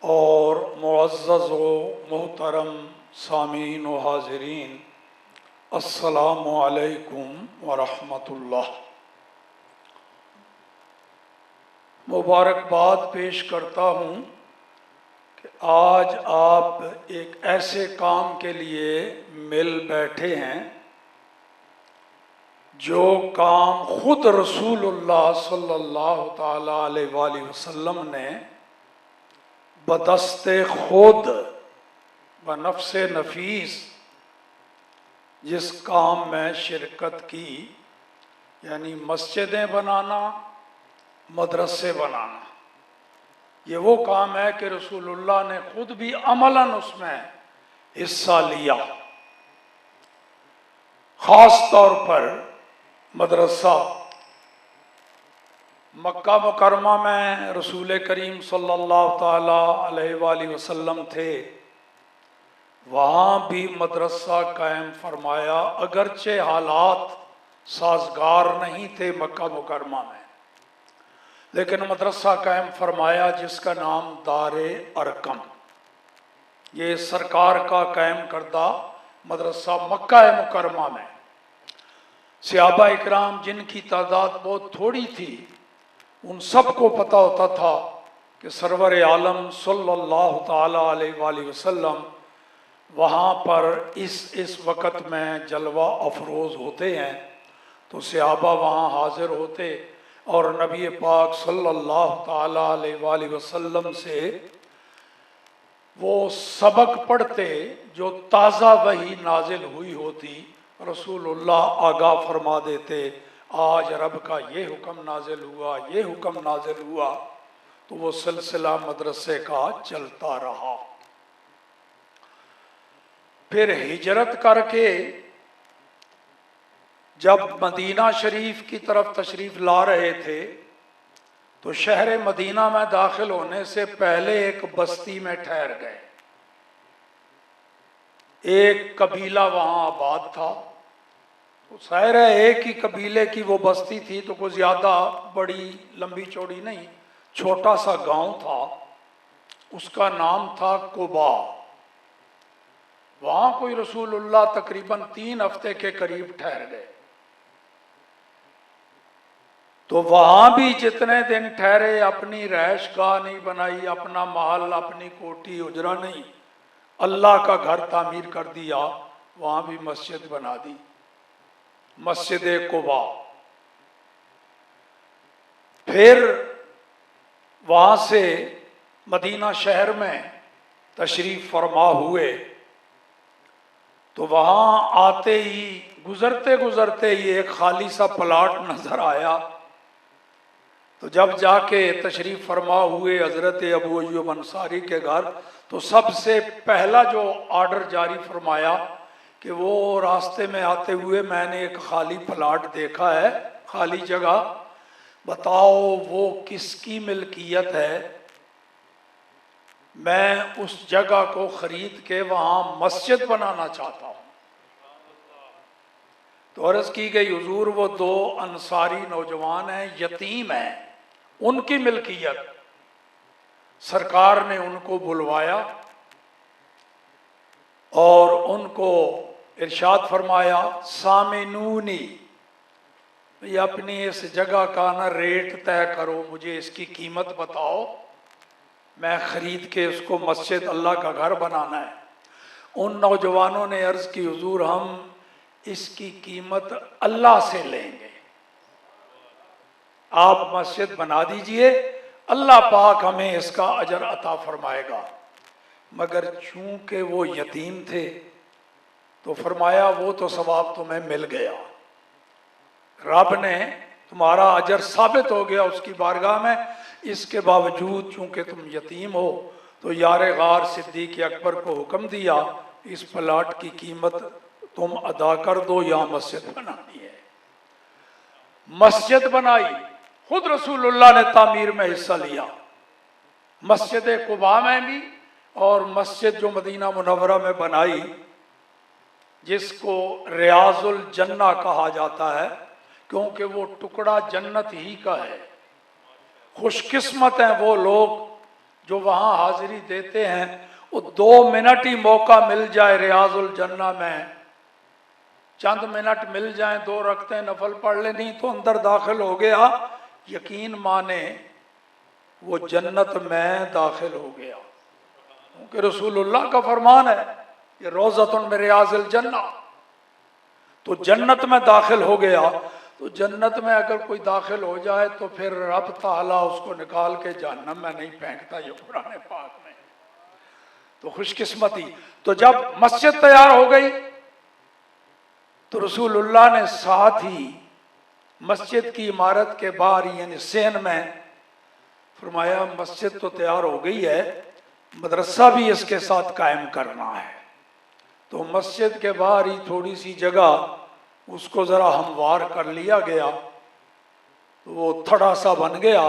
और मुअज़्ज़ज़ व मोहतरम सामीन व हाज़रीन, अस्सलामु अलैकुम व रहमतुल्लाह। मुबारकबाद पेश करता हूँ कि आज आप एक ऐसे काम के लिए मिल बैठे हैं जो काम खुद रसूलुल्लाह सल्लल्लाहु ताला अलैहि वसल्लम ने बदस्ते खुद व नफ्से नफीस जिस काम में शिरकत की, यानी मस्जिदें बनाना, मदरसे बनाना, ये वो काम है कि रसूलुल्लाह ने खुद भी अमलन उसमें हिस्सा लिया। ख़ास तौर पर मदरसा मक्का मुकरमा में रसूल करीम सल्लल्लाहु ताला अलैहि वसल्लम थे, वहाँ भी मदरसा कायम फरमाया, अगरचे हालात साजगार नहीं थे मक्का मुकरमा में, लेकिन मदरसा कायम फरमाया जिसका नाम दारे अरकम, ये सरकार का कायम करदा मदरसा मक्का मुकरमा में। सहाबा इकराम जिनकी तादाद बहुत थोड़ी थी, उन सबको पता होता था कि सरवर आलम सल्लल्लाहु ताला अलैहि वसल्लम वहाँ पर इस वक़्त में जलवा अफरोज़ होते हैं, तो सहाबा वहाँ हाज़िर होते और नबी पाक सल्लल्लाहु ताला अलैहि वसल्लम से वो सबक पढ़ते जो ताज़ा वही नाजिल हुई होती। रसूलुल्लाह आगाह फरमा देते, आज रब का ये हुक्म नाजिल हुआ, ये हुक्म नाजिल हुआ, तो वो सिलसिला मदरसे का चलता रहा। फिर हिजरत करके जब मदीना शरीफ की तरफ तशरीफ़ ला रहे थे, तो शहर मदीना में दाखिल होने से पहले एक बस्ती में ठहर गए। एक कबीला वहाँ आबाद था, तो ज़ाहिर है एक ही कबीले की वो बस्ती थी, तो कोई ज़्यादा बड़ी लंबी चौड़ी नहीं, छोटा सा गांव था, उसका नाम था कुबा। वहाँ कोई रसूलुल्लाह तकरीबन 3 हफ्ते के करीब ठहर गए। तो वहाँ भी जितने दिन ठहरे अपनी रहायश गाह नहीं बनाई, अपना महल, अपनी कोठी उजरा नहीं, अल्लाह का घर तामीर कर दिया, वहाँ भी मस्जिद बना दी, मस्जिद कुबा। फिर वहाँ से मदीना शहर में तशरीफ़ फरमा हुए, तो वहाँ आते ही गुज़रते गुज़रते ही एक खाली सा प्लाट नज़र आया। तो जब जाके तशरीफ़ फरमा हुए हज़रत अबू अय्यूब अंसारी के घर, तो सबसे पहला जो आर्डर जारी फरमाया कि वो रास्ते में आते हुए मैंने एक खाली प्लाट देखा है, खाली जगह, बताओ वो किसकी मिल्कियत है, मैं उस जगह को ख़रीद के वहाँ मस्जिद बनाना चाहता हूँ। तो अर्ज़ की गई, हुजूर वो 2 अंसारी नौजवान हैं, यतीम हैं, उनकी मिल्कियत। सरकार ने उनको बुलवाया और उनको इरशाद फरमाया, सामिनूनी, ये अपनी इस जगह का ना रेट तय करो, मुझे इसकी कीमत बताओ, मैं ख़रीद के उसको मस्जिद अल्लाह का घर बनाना है। उन नौजवानों ने अर्ज़ की, हुजूर हम इसकी कीमत अल्लाह से लेंगे, आप मस्जिद बना दीजिए, अल्लाह पाक हमें इसका अजर अता फरमाएगा। मगर चूंकि वो यतीम थे, तो फरमाया वो तो सवाब तुम्हें मिल गया, रब ने तुम्हारा अजर साबित हो गया उसकी बारगाह में। इसके बावजूद चूंकि तुम यतीम हो, तो यार गार सिद्दीक़ अकबर को हुक्म दिया, इस प्लाट की कीमत तुम अदा कर दो, या मस्जिद बनानी है। मस्जिद बनाई, खुद रसूलुल्लाह ने तामीर में हिस्सा लिया, मस्जिद कुबा में भी, और मस्जिद जो मदीना मुनव्वरा में बनाई, जिसको रियाजुल जन्ना कहा जाता है, क्योंकि वो टुकड़ा जन्नत ही का है। खुशकिस्मत हैं वो लोग जो वहाँ हाजिरी देते हैं, वो 2 मिनट ही मौका मिल जाए रियाजुल जन्ना में, चंद मिनट मिल जाए, 2 रखते नफल पढ़ ले, नहीं तो अंदर दाखिल हो गया, यकीन माने वो जन्नत में दाखिल हो गया। क्योंकि रसूलुल्लाह का फरमान है, ये रोज़तुन मिन रियाज़िल जन्ना, तो जन्नत में दाखिल हो गया। तो जन्नत में अगर कोई दाखिल हो जाए तो फिर रब ताला उसको निकाल के जहन्नम में नहीं फेंकता, ये कुरान पाक में। तो खुशकिस्मती। तो जब मस्जिद तैयार हो गई तो रसूलुल्लाह ने साथ ही मस्जिद की इमारत के बाहर यानी सेन में फरमाया, मस्जिद तो तैयार हो गई है, मदरसा भी इसके साथ कायम करना है। तो मस्जिद के बाहर ही थोड़ी सी जगह उसको ज़रा हमवार कर लिया गया, तो वो थड़ा सा बन गया,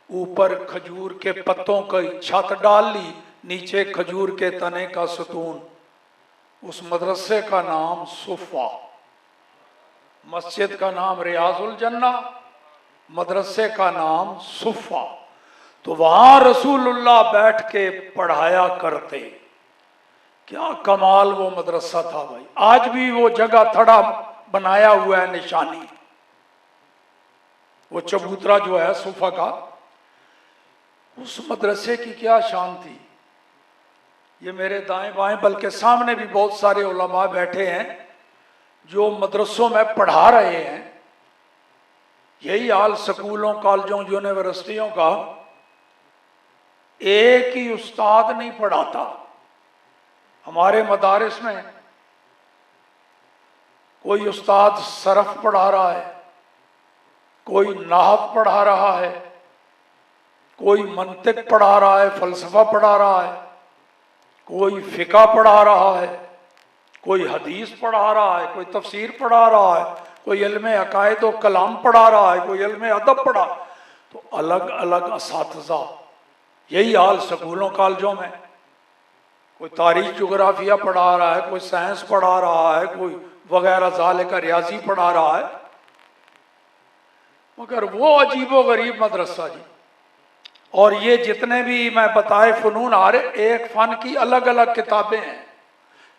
ऊपर खजूर के पत्तों की छत डाल ली, नीचे खजूर के तने का सतून। उस मदरसे का नाम सुफ़ा, मस्जिद का नाम रियाजुल जन्ना, मदरसे का नाम सुफ़ा। तो वहाँ रसूलुल्लाह बैठ के पढ़ाया करते। क्या कमाल वो मदरसा था भाई। आज भी वो जगह थड़ा बनाया हुआ है, निशानी, वो चबूतरा जो है सुफा का, उस मदरसे की क्या शान थी। ये मेरे दाएं बाएं बल्कि सामने भी बहुत सारे उलमा बैठे हैं जो मदरसों में पढ़ा रहे हैं। यही हाल स्कूलों, कॉलेजों, यूनिवर्सिटियों का, एक ही उस्ताद नहीं पढ़ाता। हमारे मदारिस में कोई उस्ताद सरफ पढ़ा रहा है, कोई नाहव पढ़ा रहा है, कोई मंतिक पढ़ा रहा है, फलसफा पढ़ा रहा है, कोई फ़िक़ा पढ़ा रहा है, कोई हदीस पढ़ा रहा है, कोई तफसीर पढ़ा रहा है, कोई इल्म अकायद व कलाम पढ़ा रहा है, कोई इल्म अदब पढ़ा। तो अलग अलग असातिज़ा। यही हाल स्कूलों कॉलेजों में, कोई तारीख जोग्राफिया पढ़ा रहा है, कोई साइंस पढ़ा रहा है, कोई वगैरह ज़ाले का रियाजी पढ़ा रहा है। मगर वो अजीबो गरीब मदरसा जी। और ये जितने भी मैं बताए फ़नून आ रहे, एक फ़न की अलग अलग किताबें हैं।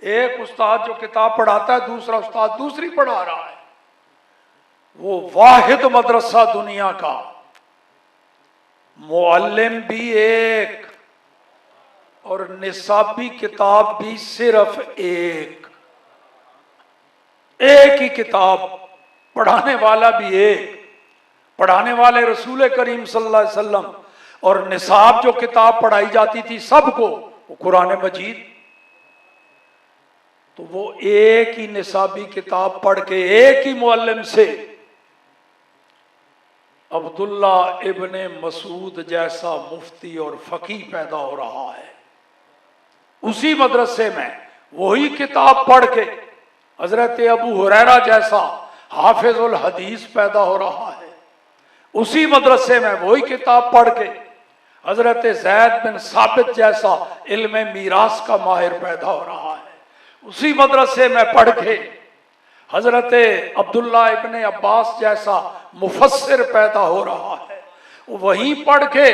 एक उस्ताद जो किताब पढ़ाता है, दूसरा उस्ताद दूसरी पढ़ा रहा है। वो वाहिद मदरसा दुनिया का, मुअल्लिम भी एक और निसाबी किताब भी सिर्फ एक ही किताब, पढ़ाने वाला भी एक, पढ़ाने वाले रसूल करीम सल्लल्लाहु अलैहि वसल्लम, और निसाब जो किताब पढ़ाई जाती थी सबको, वो कुरान मजीद। तो वो एक ही निसाबी किताब पढ़ के एक ही मुअल्लिम से अब्दुल्ला इब्ने मसूद जैसा मुफ्ती और फ़कीह पैदा हो रहा है। उसी मदरसे में वही किताब पढ़ के हजरत अबू हुरैरा जैसा हाफिजुल हदीस पैदा हो रहा है। उसी मदरसे में वही किताब पढ़ के हजरत ज़ैद बिन साबित जैसा इल्म मीरास का माहिर पैदा हो रहा है। उसी मदरसे में पढ़ के हजरत अब्दुल्ला इब्ने अब्बास जैसा मुफस्सिर पैदा हो रहा है। वहीं पढ़ के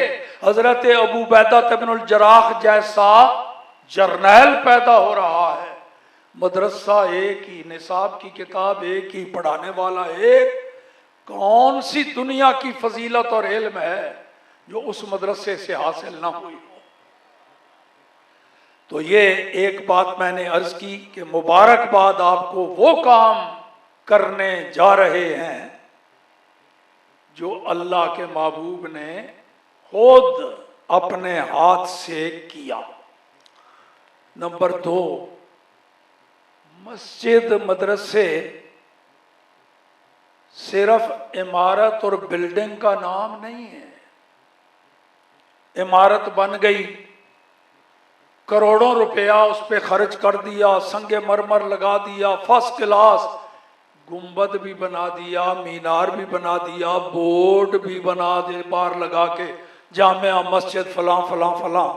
हजरत अबू बैदा इब्नुल जराह जैसा जर्नैल पैदा हो रहा है। मदरसा एक ही, निसाब की किताब एक ही, पढ़ाने वाला एक। कौन सी दुनिया की फजीलत और इल्म है जो उस मदरसे से हासिल ना हुई हो। तो ये एक बात मैंने अर्ज की कि मुबारकबाद आपको वो काम करने जा रहे हैं जो अल्लाह के महबूब ने खुद अपने हाथ से किया। नंबर 2, मस्जिद मदरसे सिर्फ इमारत और बिल्डिंग का नाम नहीं है। इमारत बन गई, करोड़ों रुपया उस पर खर्च कर दिया, संगे मरमर लगा दिया, फर्स्ट क्लास गुंबद भी बना दिया, मीनार भी बना दिया, बोर्ड भी बना दे बाहर लगा के, जामिया मस्जिद फलां फलां फलां।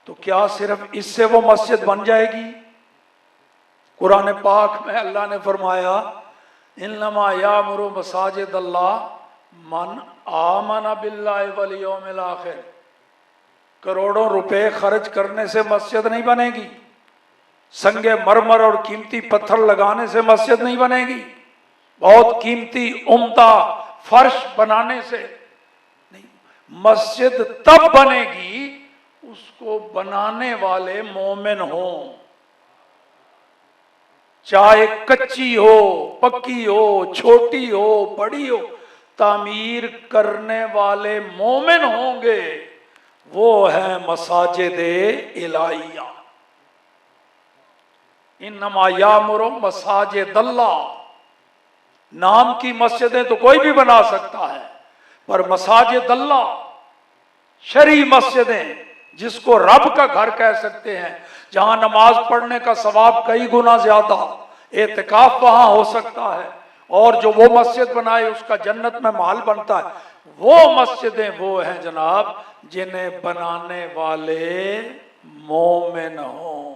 तो क्या सिर्फ इससे वो मस्जिद बन जाएगी? कुरान पाक में अल्लाह ने फरमाया, इन्नमा यामुरु मसाजिद अल्लाह मन आमन बिल्लाहि वल यौमिल आखिर। करोड़ों रुपए खर्च करने से मस्जिद नहीं बनेगी, संगे मरमर और कीमती पत्थर लगाने से मस्जिद नहीं बनेगी, बहुत कीमती उम्दा फर्श बनाने से नहीं। मस्जिद तब बनेगी उसको बनाने वाले मोमिन हों, चाहे कच्ची हो, पक्की हो, छोटी हो, बड़ी हो, तामीर करने वाले मोमिन होंगे, वो है मसाजिद इलाहिया। इन्नमा यामुरु मसाजिद अल्लाह। नाम की मस्जिदें तो कोई भी बना सकता है, पर मसाजिद अल्लाह, शरई मस्जिदें जिसको रब का घर कह सकते हैं, जहां नमाज पढ़ने का सवाब कई गुना ज्यादा, एतिकाफ वहां हो सकता है, और जो वो मस्जिद बनाए उसका जन्नत में महल बनता है, वो मस्जिदें वो हैं जनाब जिन्हें बनाने वाले मोमिन हों।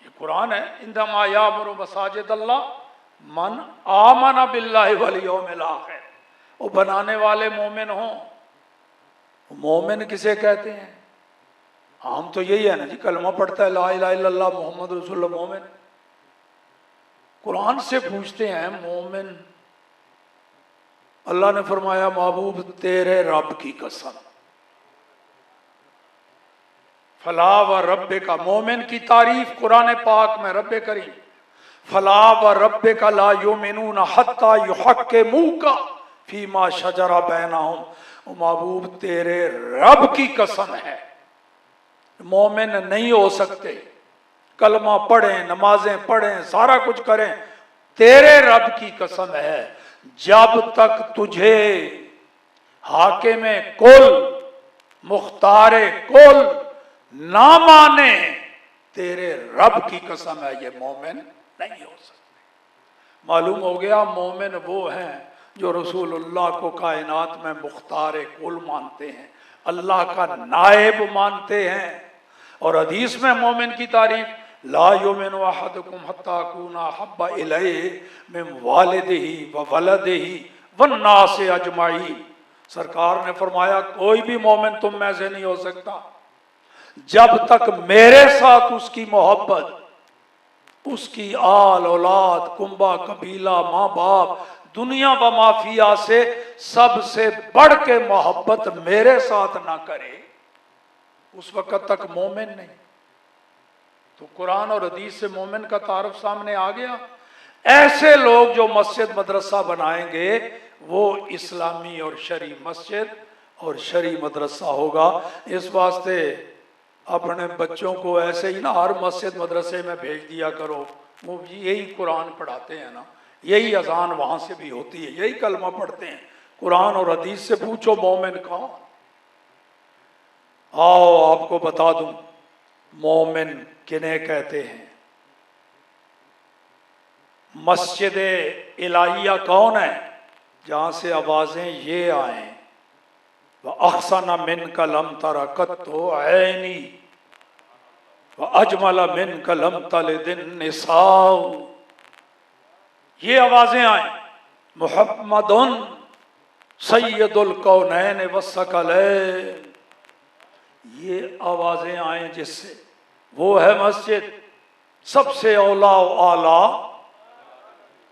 ये कुरान है, इन्नमा यामुरु मसाजिद अल्लाह मन आमना बिल्लाहि वल यौमिल आखिर। वो बनाने वाले मोमिन हों। मोमिन किसे कहते हैं? हम तो यही है ना जी, कलमा पढ़ता है ला इलाहा इल्लल्लाह मोहम्मद रसूलुल्लाह, मोमिन। कुरान से पूछते हैं मोमिन, अल्लाह ने फरमाया महबूब तेरे रब की कसम, फला व रब्बे का, मोमिन की तारीफ कुरान पाक में रब्बे करीम, फला व रब्बे का ला युमिनूना हत्ता युहक्किमूका फीमा शजरा बैनहुम। महबूब तेरे रब की कसम है, मोमिन नहीं हो सकते, कलमा पढ़ें, नमाजें पढ़ें, सारा कुछ करें, तेरे रब की कसम है, जब तक तुझे हाकिम कुल मुख्तार कुल ना माने, तेरे रब की कसम है, ये मोमिन नहीं हो सकते। मालूम हो गया मोमिन वो हैं जो रसूलुल्लाह को कायनात में मुख्तार कुल मानते हैं, अल्लाह का नायब मानते हैं। और हदीस में मोमिन की तारीफ, ला युमिनु अहदुकुम हत्ता अकूना हब्बा इलैहि मिन वालिदिही व वलदिही वन्नासि अजमाईन। सरकार ने फरमाया कोई भी मोमिन तुम में से नहीं हो सकता जब तक मेरे साथ उसकी मोहब्बत, उसकी आल औलाद, कुंबा कबीला, माँ बाप, दुनिया व माफिया से सबसे बढ़ के मोहब्बत मेरे साथ ना करे, उस वक्त तक मोमिन नहीं। तो कुरान और हदीस से मोमिन का तारुफ सामने आ गया। ऐसे लोग जो मस्जिद मदरसा बनाएंगे वो इस्लामी और शरी मस्जिद और शरी मदरसा होगा। इस वास्ते अपने बच्चों को ऐसे ही ना हर मस्जिद मदरसे में भेज दिया करो, वो यही कुरान पढ़ाते हैं ना, यही अजान वहां से भी होती है, यही कलमा पढ़ते हैं। कुरान और हदीस से पूछो मोमिन कौन। आओ आपको बता दूं मोमिन किन्हें कहते हैं। मस्जिद इलाहिया कौन है? जहां से आवाजें ये आए, वह अहसना मिन कलम तरकत तो ऐनी वह अजमला मिन कलम तल दिन निसाऊ, ये आवाजें आए, मुहम्मदुन सैयदुल कौनैन वस्सकलैन, ये आवाजें आए जिससे वो है मस्जिद सबसे औला आला,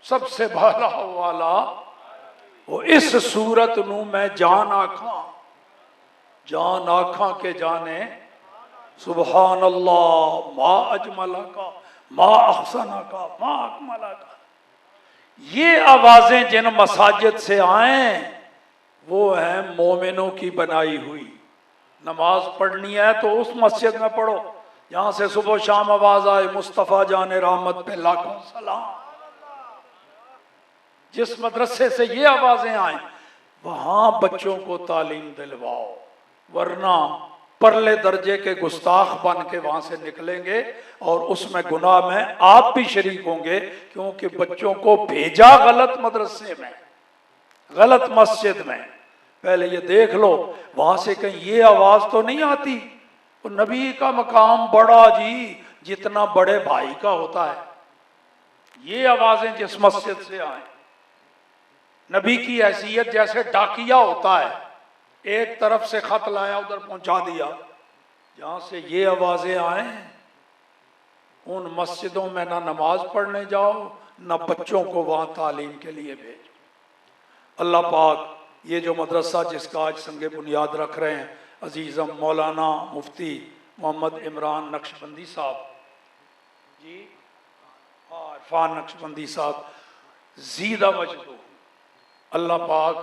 सबसे भला वाला, वो इस सूरत नू मैं जान आखा के जाने, सुबहान अल्लाह मा अजमला का मा अहसना का मा अकमला का। ये आवाजें जिन मसाजिद से आए वो है मोमिनों की बनाई हुई। नमाज पढ़नी है तो उस मस्जिद में पढ़ो जहां से सुबह शाम आवाज आए, मुस्तफ़ा जाने रहमत पे लाखों सलाम। जिस मदरसे से ये आवाजें आए वहां बच्चों को तालीम दिलवाओ, वरना परले दर्जे के गुस्ताख बन के वहां से निकलेंगे और उसमें गुनाह में आप भी शरीक होंगे, क्योंकि बच्चों को भेजा गलत मदरसे में, गलत मस्जिद में। पहले ये देख लो वहां से कहीं ये आवाज तो नहीं आती। तो नबी का मकाम बड़ा जी, जितना बड़े भाई का होता है। ये आवाजें जिस मस्जिद से आए, नबी की हैसियत जैसे डाकिया होता है, एक तरफ से खत लाया उधर पहुंचा दिया, जहां से ये आवाजें आए उन मस्जिदों में ना नमाज पढ़ने जाओ, ना बच्चों को वहां तालीम के लिए भेजो। अल्लाह पाक ये जो मदरसा जिसका आज संगे बुनियाद रख रहे हैं अजीज़म मौलाना मुफ्ती मोहम्मद इमरान नक्शबंदी साहब जी, इरफान नक्शबंदी साहब ज़ीदा मजदू, अल्लाह पाक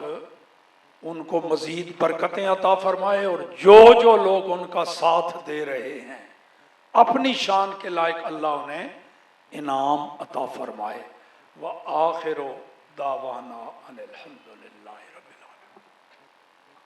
उनको मजीद बरकतें अता फरमाए और जो जो लोग उनका साथ दे रहे हैं अपनी शान के लायक अल्लाह उन्हें इनाम अता फरमाए। व आखिर दावाना अनिल हम्दुलिल्लाह।